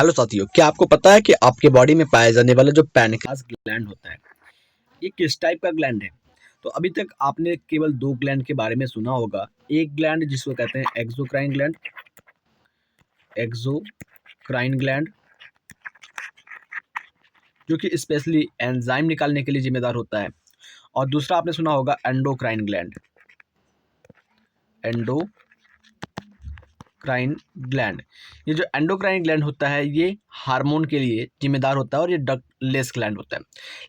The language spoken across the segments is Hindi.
हेलो साथियों, क्या आपको पता है कि आपके बॉडी में पाया जाने वाला जो पैनक्रियास ग्लैंड होता है, ये किस टाइप का ग्लैंड है? तो अभी तक आपने केवल दो ग्लैंड के बारे में सुना होगा। एक ग्लैंड जिसको कहते हैं एक्सोक्राइन ग्लैंड, एक्सोक्राइन ग्लैंड जो कि स्पेशली एंजाइम निकालने के लिए जिम्मेदार होता है। और दूसरा आपने सुना होगा एंडोक्राइन ग्लैंड, एंडोक्राइन ग्लैंड। ये जो एंडोक्राइन ग्लैंड होता है ये हार्मोन के लिए जिम्मेदार होता है और ये डक्टलेस ग्लैंड होता है।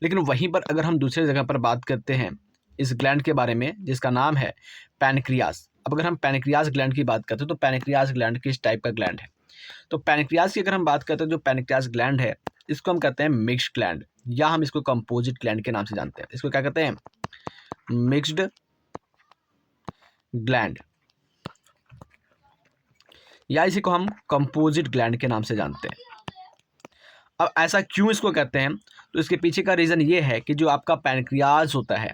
लेकिन वहीं पर अगर हम दूसरे जगह पर बात करते हैं इस ग्लैंड के बारे में जिसका नाम है पैनक्रियास। अब अगर हम पैनक्रियास ग्लैंड की बात करते हैं तो पैनक्रियास ग्लैंड किस टाइप का ग्लैंड है? तो पैनक्रियास की अगर हम बात करते हैं जो पैनक्रियास ग्लैंड है इसको हम कहते हैं मिक्स्ड ग्लैंड, या हम इसको कंपोजिट ग्लैंड के नाम से जानते हैं। इसको क्या कहते हैं? मिक्स्ड ग्लैंड, या इसी को हम कंपोजिट ग्लैंड के नाम से जानते हैं। अब ऐसा क्यों इसको कहते हैं? तो इसके पीछे का रीज़न ये है कि जो आपका पैनक्रियाज होता है,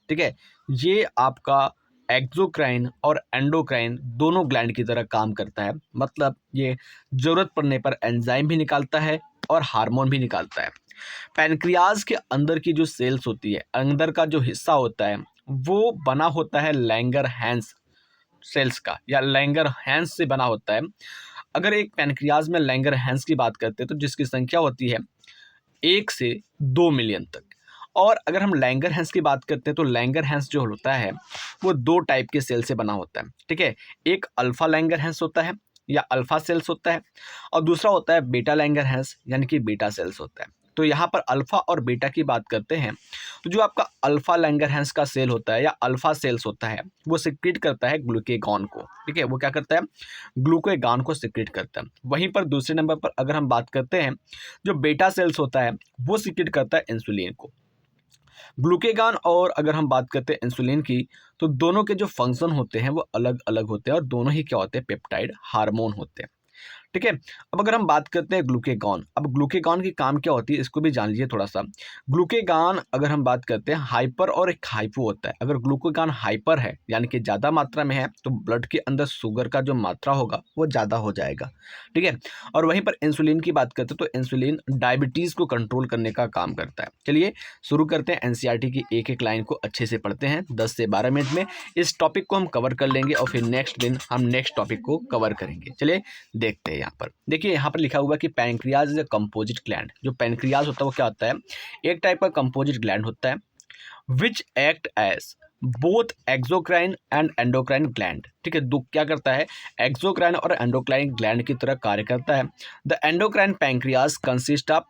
ठीक है, ये आपका एक्सोक्राइन और एंडोक्राइन दोनों ग्लैंड की तरह काम करता है। मतलब ये ज़रूरत पड़ने पर एंजाइम भी निकालता है और हार्मोन भी निकालता है। पैनक्रियाज के अंदर की जो सेल्स होती है, अंदर का जो हिस्सा होता है, वो बना होता है लैंगरहैंस सेल्स का, या लैंगरहैंस से बना होता है। अगर एक पैनक्रियाज में लैंगरहैंस की बात करते हैं तो जिसकी संख्या होती है 1 से 2 मिलियन तक। और अगर हम लैंगरहैंस की बात करते हैं तो लैंगरहैंस जो होता है वो 2 टाइप के सेल से बना होता है, ठीक है। एक अल्फा लैंगरहैंस होता है या अल्फा सेल्स होता है, और दूसरा होता है बीटा लैंगरहैंस यानी कि बीटा सेल्स होता है। तो यहाँ पर अल्फा और बीटा की बात करते हैं तो जो आपका अल्फा लैंगरहैंस का सेल होता है या अल्फा सेल्स होता है वो सिक्रीट करता है ग्लूकेगॉन को, ठीक है। वो क्या करता है? ग्लूकेगॉन को सिक्रीट करता है। वहीं पर दूसरे नंबर पर अगर हम बात करते हैं जो बीटा सेल्स होता है वो सिक्रीट करता है इंसुलिन को। ग्लूकेगॉन और अगर हम बात करते हैं इंसुलिन की तो दोनों के जो फंक्शन होते हैं वो अलग अलग होते हैं और दोनों ही क्या होते हैं? पेप्टाइड हार्मोन होते हैं, ठीक है। अब अगर हम बात करते हैं ग्लूकेगॉन, अब ग्लूकेगॉन की काम क्या होती है इसको भी जान लीजिए थोड़ा सा। ग्लूकेगॉन अगर हम बात करते हैं हाइपर और एक हाइपो होता है। अगर ग्लूकेगॉन हाइपर है यानी कि ज़्यादा मात्रा में है तो ब्लड के अंदर शुगर का जो मात्रा होगा वो ज़्यादा हो जाएगा, ठीक है। और वहीं पर इंसुलिन की बात करते हैं तो इंसुलिन डायबिटीज़ को कंट्रोल करने का काम करता है। चलिए शुरू करते हैं। एनसीईआरटी की एक एक लाइन को अच्छे से पढ़ते हैं। 10 से 12 मिनट में इस टॉपिक को हम कवर कर लेंगे और फिर नेक्स्ट दिन हम नेक्स्ट टॉपिक को कवर करेंगे। चलिए देखते हैं। यहाँ पर देखिए, यहाँ पर लिखा हुआ है कि pancreas is a composite gland. जो पैनक्रियाज होता है वो क्या होता है? एक टाइप का कंपोजिट ग्लैंड होता है which act as both exocrine and endocrine gland, ठीक है। दो क्या करता है? एक्सोक्राइन और एंडोक्राइन ग्लैंड की तरह कार्य करता है। The endocrine pancreas consist of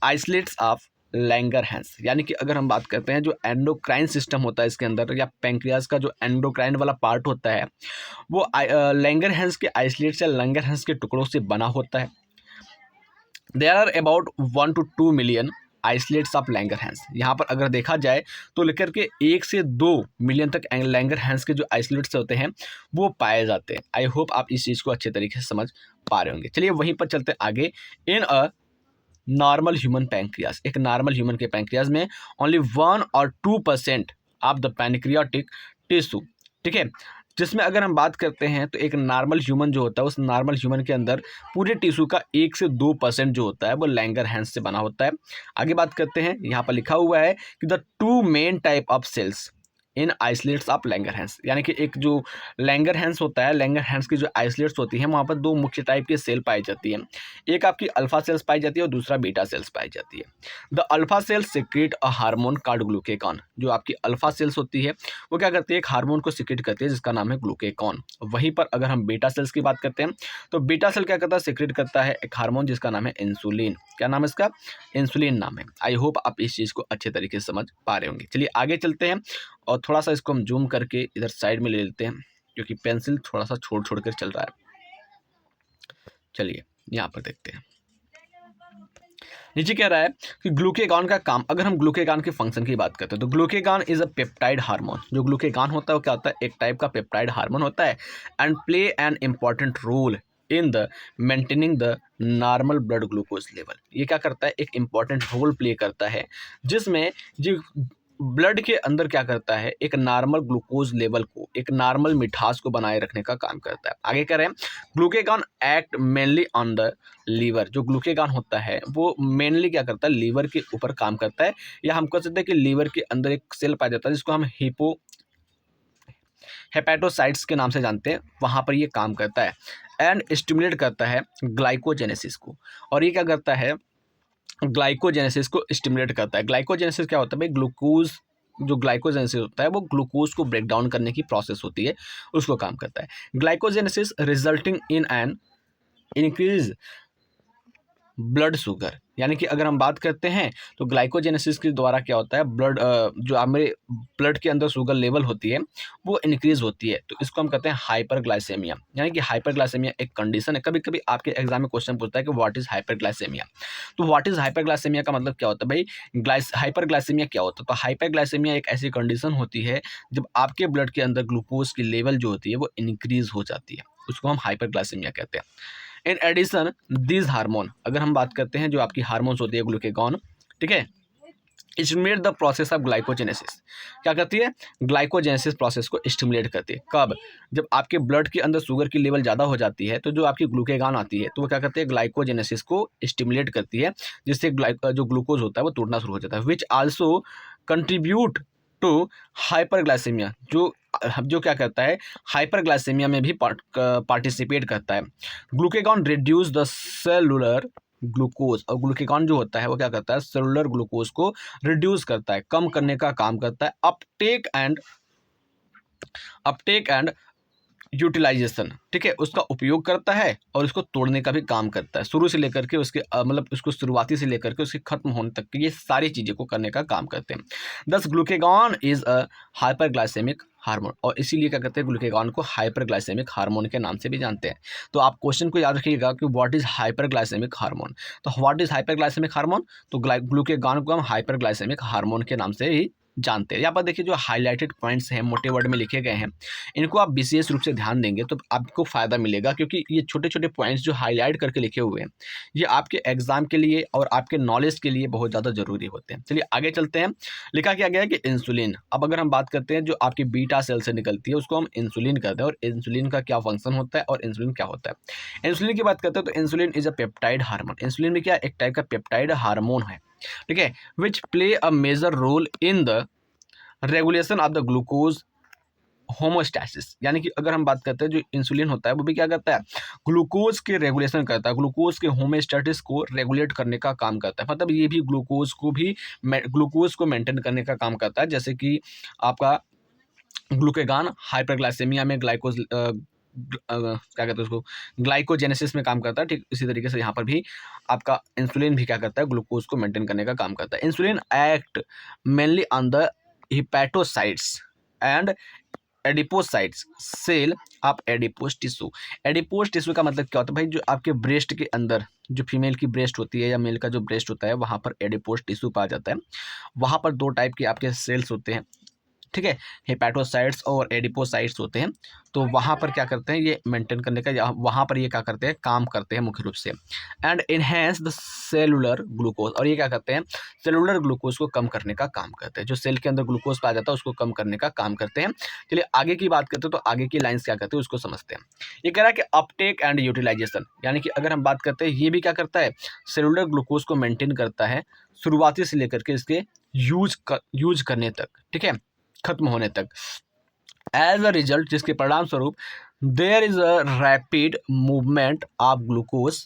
isolates of Langerhans, यानी कि अगर हम बात करते हैं जो एंडोक्राइन सिस्टम होता है इसके अंदर या पैनक्रियाज का जो एंडोक्राइन वाला पार्ट होता है वो लैंगरहैंस के आइसोलेट्स या लैंगरहैंस के टुकड़ों से बना होता है। There are about 1 to 2 million islets of Langerhans. यहाँ पर अगर देखा जाए तो लेकर के 1 से 2 मिलियन तक लैंगरहैंस के जो आइसोलेट्स होते हैं वो पाए जाते हैं। आई होप आप इस चीज़ को अच्छे तरीके से समझ पा रहे होंगे। चलिए वहीं पर चलते आगे। इन अ नॉर्मल ह्यूमन पैंक्रियाज, एक नॉर्मल ह्यूमन के पैंक्रियाज में ओनली 1 और 2% ऑफ द पैनक्रियाटिक टिश्यू, ठीक है। जिसमें अगर हम बात करते हैं तो एक नॉर्मल ह्यूमन जो होता है उस नॉर्मल ह्यूमन के अंदर पूरे टिश्यू का 1 से 2% जो होता है वो लैंगरहैंस से बना होता है। आगे बात करते हैं। यहाँ पर लिखा हुआ है कि the two main type of cells in islets of Langerhans, यानी कि एक जो लैंगरहैंस होता है, लैंगरहैंस की जो आइसोलेट्स होती हैं वहाँ पर दो मुख्य टाइप की सेल पाई जाती हैं। एक आपकी अल्फा सेल्स पाई जाती है और दूसरा बीटा सेल्स पाई जाती है। The alpha cells secrete a hormone called glucagon. जो आपकी अल्फा सेल्स होती है वो क्या करती है? एक हार्मोन को सिक्रेट करती है जिसका नाम है ग्लूकेगॉन। वहीं पर अगर हम बीटा सेल्स की बात करते हैं तो बीटा सेल क्या करता है? सिक्रेट करता है एक हार्मोन जिसका नाम है इंसुलिन। क्या नाम है इसका? इंसुलिन नाम है। आई होप आप इस चीज़ को अच्छे तरीके से समझ पा रहे होंगे। चलिए आगे चलते हैं और थोड़ा सा इसको हम जूम करके इधर साइड में ले लेते हैं क्योंकि पेंसिल थोड़ा सा छोड़ छोड़ कर चल रहा है। चलिए यहाँ पर देखते हैं। नीचे कह रहा है कि ग्लूकेगॉन का काम। अगर हम ग्लूकेगॉन के फंक्शन की बात करते हैं तो glucagon is a peptide hormone. जो ग्लूकेगॉन होता है वो क्या होता है? एक टाइप का पेप्टाइड हार्मोन होता है and play an important role in the maintaining the normal blood glucose level. ये क्या करता है? एक इंपॉर्टेंट रोल प्ले करता है जिसमें जो ब्लड के अंदर क्या करता है, एक नॉर्मल ग्लूकोज लेवल को, एक नॉर्मल मिठास को बनाए रखने का काम करता है। आगे कह रहे हैं glucagon act mainly on the liver. जो ग्लूकेगॉन होता है वो मेनली क्या करता है, लीवर के ऊपर काम करता है, या हम कह सकते हैं कि लीवर के अंदर एक सेल पाया जाता है जिसको हम हेपेटोसाइट्स के नाम से जानते हैं, वहाँ पर ये काम करता है एंड स्टिमुलेट करता है ग्लाइकोजेनेसिस को। और ये क्या करता है, ग्लाइकोजेनेसिस को स्टिमुलेट करता है। ग्लाइकोजेनेसिस क्या होता है भाई, ग्लूकोज, जो ग्लाइकोजेनेसिस होता है वो ग्लूकोज को ब्रेक डाउन करने की प्रोसेस होती है, उसको काम करता है। Glycogenesis resulting in an increase blood sugar, यानी कि अगर हम बात करते हैं तो ग्लाइकोजेनेसिस के द्वारा क्या होता है, जो हमारे ब्लड के अंदर शुगर लेवल होती है वो इंक्रीज होती है, तो इसको हम कहते हैं हाइपरग्लाइसेमिया। यानी कि हाइपरग्लाइसेमिया एक कंडीशन है। कभी कभी आपके एग्जाम में क्वेश्चन पूछता है कि व्हाट इज हाइपरग्लाइसेमिया। तो व्हाट इज हाइपरग्लाइसेमिया का मतलब क्या होता है भाई, हाइपरग्लाइसेमिया क्या होता है। तो हाइपरग्लाइसेमिया एक ऐसी कंडीशन होती है जब आपके ब्लड के अंदर ग्लूकोज की लेवल जो होती है वो इंक्रीज हो जाती है, उसको हम हाइपरग्लाइसेमिया कहते हैं। इन एडिशन दिस हार्मोन, अगर हम बात करते हैं जो आपकी हार्मोन्स होती है ग्लूकेगॉन, ठीक है, stimulate the process of glycogenesis. क्या करती है, ग्लाइकोजेनेसिस प्रोसेस को स्टिमुलेट करती है। कब, जब आपके ब्लड के अंदर शुगर की लेवल ज़्यादा हो जाती है तो जो आपकी ग्लूकेगॉन आती है तो वो क्या करती है, ग्लाइकोजेनेसिस को स्टिमुलेट करती है, जिससे जो ग्लूकोज होता है वो टूटना शुरू हो जाता है। Which also contribute to hyperglycaemia, जो क्या करता है, हाइपरग्लाइसेमिया में भी पार्टिसिपेट करता है। Glucagon reduce the cellular glucose, और ग्लूकेगॉन जो होता है वो क्या करता है, सेलुलर ग्लूकोज को रिड्यूस करता है, कम करने का काम करता है। अपटेक एंड यूटिलाइजेशन, ठीक है, उसका उपयोग करता है और उसको तोड़ने का भी काम करता है, शुरू से लेकर के उसके मतलब उसको शुरुआती से लेकर के उसके खत्म होने तक की ये सारी चीज़ें को करने का काम करते हैं। दस glucagon is a hyperglycaemic hormone, और इसीलिए क्या कहते हैं, ग्लूकेगॉन को हाइपरग्लाइसेमिक हार्मोन के नाम से भी जानते हैं। तो आप क्वेश्चन को याद रखिएगा कि व्हाट इज हाइपरग्लाइसेमिक हार्मोन। तो व्हाट इज हाइपरग्लाइसेमिक हार्मोन, तो ग्लूकेगॉन को हम हाइपरग्लाइसेमिक हार्मोन के नाम से ही जानते हैं। यहाँ पर देखिए जो हाईलाइटेड पॉइंट्स हैं, मोटे वर्ड में लिखे गए हैं, इनको आप विशेष रूप से ध्यान देंगे तो आपको फ़ायदा मिलेगा, क्योंकि ये छोटे छोटे पॉइंट्स जो हाईलाइट करके लिखे हुए हैं ये आपके एग्जाम के लिए और आपके नॉलेज के लिए बहुत ज़्यादा ज़रूरी होते हैं। चलिए आगे चलते हैं। लिखा क्या गया है कि इंसुलिन, अब अगर हम बात करते हैं जो आपकी बीटा सेल से निकलती है उसको हम इंसुलिन कहते हैं, और इंसुलिन का क्या फंक्शन होता है और इंसुलिन क्या होता है। इंसुलिन की बात करते हैं तो insulin is a peptide hormone. Insulin में क्या, एक टाइप का पेप्टाइड हार्मोन है, ठीक है, which play a major role in the regulation of the glucose homeostasis. यानी कि अगर हम बात करते हैं जो इंसुलिन होता है वो भी क्या करता है, ग्लूकोज के रेगुलेशन करता है, ग्लूकोज के होमोस्टैटिस को रेगुलेट करने का काम करता है। मतलब ये भी ग्लूकोज को मेंटेन करने का काम करता है, जैसे कि आपका ग्लूकेगॉन हाइपरग्लाइसेमिया में क्या कहते हैं उसको, ग्लाइकोजेनेसिस में काम करता है, ठीक इसी तरीके से यहाँ पर भी आपका इंसुलिन भी क्या करता है, ग्लूकोज को मेंटेन करने का काम करता है। Insulin act mainly on the hepatocytes and adipocytes cell of adipose tissue. Adipose tissue का मतलब क्या होता है भाई, जो आपके ब्रेस्ट के अंदर, जो फीमेल की ब्रेस्ट होती है या मेल का जो ब्रेस्ट होता है वहाँ पर एडिपोस टिश्यू पाया जाता है। वहाँ पर दो टाइप के आपके सेल्स होते हैं, ठीक है, हेपेटोसाइट्स और एडिपोसाइट्स होते हैं। तो वहाँ पर क्या करते हैं, ये मेंटेन करने का, वहाँ पर ये क्या करते हैं, काम करते हैं मुख्य रूप से। And enhance the cellular glucose, और ये क्या करते हैं, सेलुलर ग्लूकोज को कम करने का काम करते हैं। जो सेल के अंदर ग्लूकोज पाया जाता है उसको कम करने का काम करते हैं। चलिए आगे की बात करते हैं, तो आगे की लाइन्स क्या करते हैं उसको समझते हैं। ये कह रहा है कि अपटेक एंड यूटिलाइजेशन, यानी कि अगर हम बात करते हैं ये भी क्या करता है, सेलुलर ग्लूकोज को मेंटेन करता है शुरुआती से लेकर के इसके यूज करने तक, ठीक है, खत्म होने तक। एज अ रिजल्ट, जिसके परिणाम स्वरूप there is a rapid movement of glucose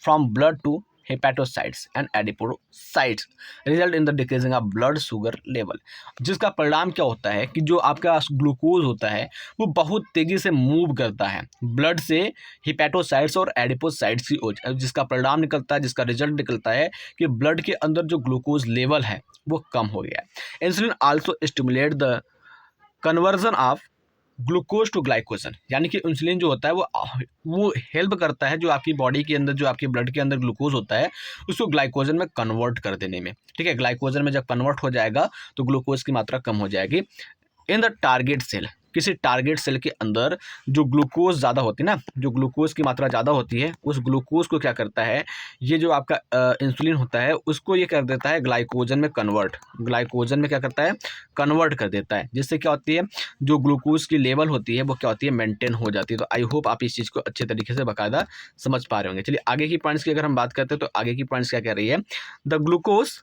from blood to hepatocytes and adipocytes result in the decreasing of blood sugar level. जिसका परिणाम क्या होता है कि जो आपका ग्लूकोज होता है वो बहुत तेजी से मूव करता है ब्लड से हिपैटोसाइट्स और एडिपोसाइट्स की ओर, जिसका परिणाम निकलता है, जिसका रिजल्ट निकलता है कि ब्लड के अंदर जो ग्लूकोज लेवल है वो कम हो गया है। Insulin also stimulate the conversion of glucose to glycogen, यानी कि इंसुलिन जो होता है वो हेल्प करता है जो आपकी बॉडी के अंदर, जो आपके ब्लड के अंदर ग्लूकोज होता है उसको ग्लाइकोजन में कन्वर्ट कर देने में, ठीक है। ग्लाइकोजन में जब कन्वर्ट हो जाएगा तो ग्लूकोज की मात्रा कम हो जाएगी इन द टारगेट सेल, किसी टारगेट सेल के अंदर जो ग्लूकोज ज़्यादा होती है ना, जो ग्लूकोज की मात्रा ज़्यादा होती है, उस ग्लूकोज को क्या करता है, ये जो आपका इंसुलिन होता है उसको ये कर देता है ग्लाइकोजन में कन्वर्ट, ग्लाइकोजन में क्या करता है, कन्वर्ट कर देता है, जिससे क्या होती है, जो ग्लूकोज की लेवल होती है वो क्या होती है, मेंटेन हो जाती है। तो आई होप आप इस चीज़ को अच्छे तरीके से बाकायदा समझ पा रहे होंगे। चलिए आगे की पॉइंट्स की अगर हम बात करते हैं तो आगे की पॉइंट्स क्या कह रही है, the glucose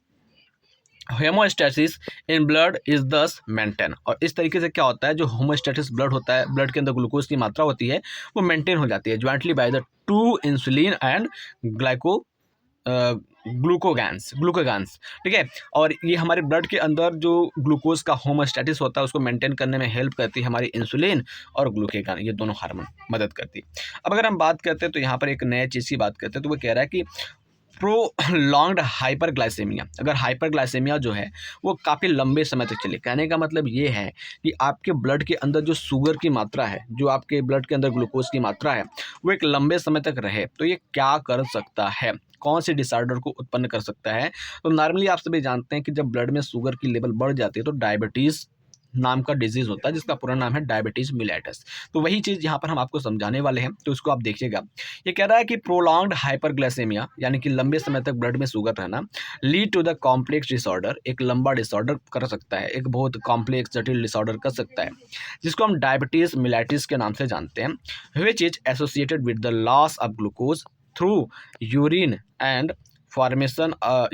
homeostasis in blood is दस मेंटेन। और इस तरीके से क्या होता है, जो होमोस्टैटिस ब्लड होता है, ब्लड के अंदर ग्लूकोज की मात्रा होती है वो मेंटेन हो जाती है jointly by the two insulin and glyco glucagons, ठीक है। और ये हमारे ब्लड के अंदर जो ग्लूकोज का होमोस्टैटिस होता है उसको मेंटेन करने में हेल्प करती है हमारी इंसुलिन और ग्लूकेगान, ये दोनों हार्मोन मदद करती है। अब अगर हम बात करते हैं तो यहाँ पर एक नए चीज़ की बात करते हैं, तो वो कह रहा है कि प्रोलॉन्ग्ड हाइपरग्लाइसेमिया, अगर हाइपरग्लाइसेमिया जो है वो काफ़ी लंबे समय तक चले, कहने का मतलब ये है कि आपके ब्लड के अंदर जो शुगर की मात्रा है, जो आपके ब्लड के अंदर ग्लूकोज की मात्रा है वो एक लंबे समय तक रहे, तो ये क्या कर सकता है, कौन से डिसऑर्डर को उत्पन्न कर सकता है। तो नॉर्मली आप सभी जानते हैं कि जब ब्लड में शुगर की लेवल बढ़ जाती है तो डायबिटीज़ नाम का डिजीज़ होता है, जिसका पूरा नाम है डायबिटीज़ मिलेटस। तो वही चीज़ यहाँ पर हम आपको समझाने वाले हैं, तो इसको आप देखिएगा। ये कह रहा है कि प्रोलॉन्ग्ड हाइपरग्लाइसेमिया यानी कि लंबे समय तक ब्लड में शुगर रहना lead to the complex disorder, एक लंबा डिसऑर्डर कर सकता है, एक बहुत कॉम्प्लेक्स जटिल डिसऑर्डर कर सकता है, जिसको हम डायबिटीज़ मिलेटिस के नाम से जानते हैं, which is associated with the loss of glucose through urine and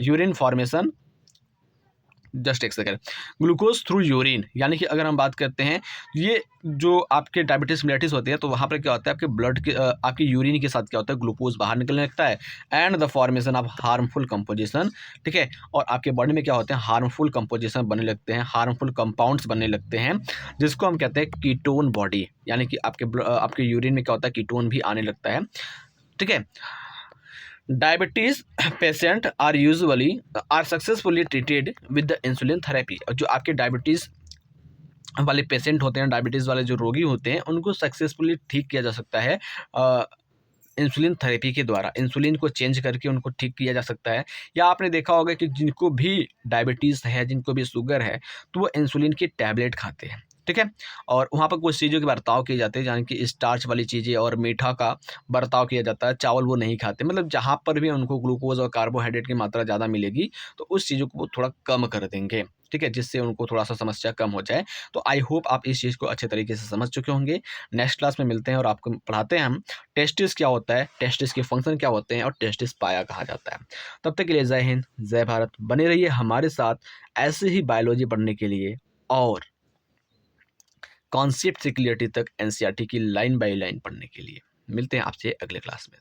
urine formation, just एक सेकेंड, ग्लूकोज थ्रू यूरिन, यानी कि अगर हम बात करते हैं ये जो आपके डायबिटीज मिलेटिस होती है तो वहाँ पर क्या होता है, आपके ब्लड के आपकी यूरिन के साथ क्या होता है, ग्लूकोज बाहर निकलने लगता है and the formation of harmful composition, ठीक है। और आपके बॉडी में क्या होते हैं, हार्मफुल कंपोजिशन बनने लगते हैं, हार्मफुल कंपाउंड्स बनने लगते हैं, जिसको हम कहते हैं कीटोन बॉडी, यानी कि आपके यूरिन में क्या होता है, कीटोन भी आने लगता है, ठीक है। Diabetes patient are successfully treated with the insulin therapy. जो आपके डायबिटीज़ वाले पेशेंट होते हैं, डायबिटीज़ वाले जो रोगी होते हैं, उनको सक्सेसफुली ठीक किया जा सकता है इंसुलिन थेरेपी के द्वारा, इंसुलिन को चेंज करके उनको ठीक किया जा सकता है। या आपने देखा होगा कि जिनको भी डायबिटीज़ है, जिनको भी शुगर है, तो वो इंसुलिन की टैबलेट खाते हैं, ठीक है। और वहाँ पर कुछ चीज़ों के बर्ताव किए जाते हैं, यानी कि स्टार्च वाली चीज़ें और मीठा का बर्ताव किया जाता है, चावल वो नहीं खाते, मतलब जहाँ पर भी उनको ग्लूकोज और कार्बोहाइड्रेट की मात्रा ज़्यादा मिलेगी तो उस चीज़ों को वो थोड़ा कम कर देंगे, ठीक है, जिससे उनको थोड़ा सा समस्या कम हो जाए। तो आई होप आप इस चीज़ को अच्छे तरीके से समझ चुके होंगे। नेक्स्ट क्लास में मिलते हैं और आपको पढ़ाते हैं हम टेस्टिस क्या होता है, टेस्टिस के फंक्शन क्या होते हैं और टेस्टिस पाया कहा जाता है। तब तक के लिए जय हिंद, जय भारत, बने रहिए हमारे साथ ऐसे ही बायोलॉजी पढ़ने के लिए और कॉन्सेप्ट से क्लियरिटी तक एनसीईआरटी की लाइन बाय लाइन पढ़ने के लिए। मिलते हैं आपसे अगले क्लास में।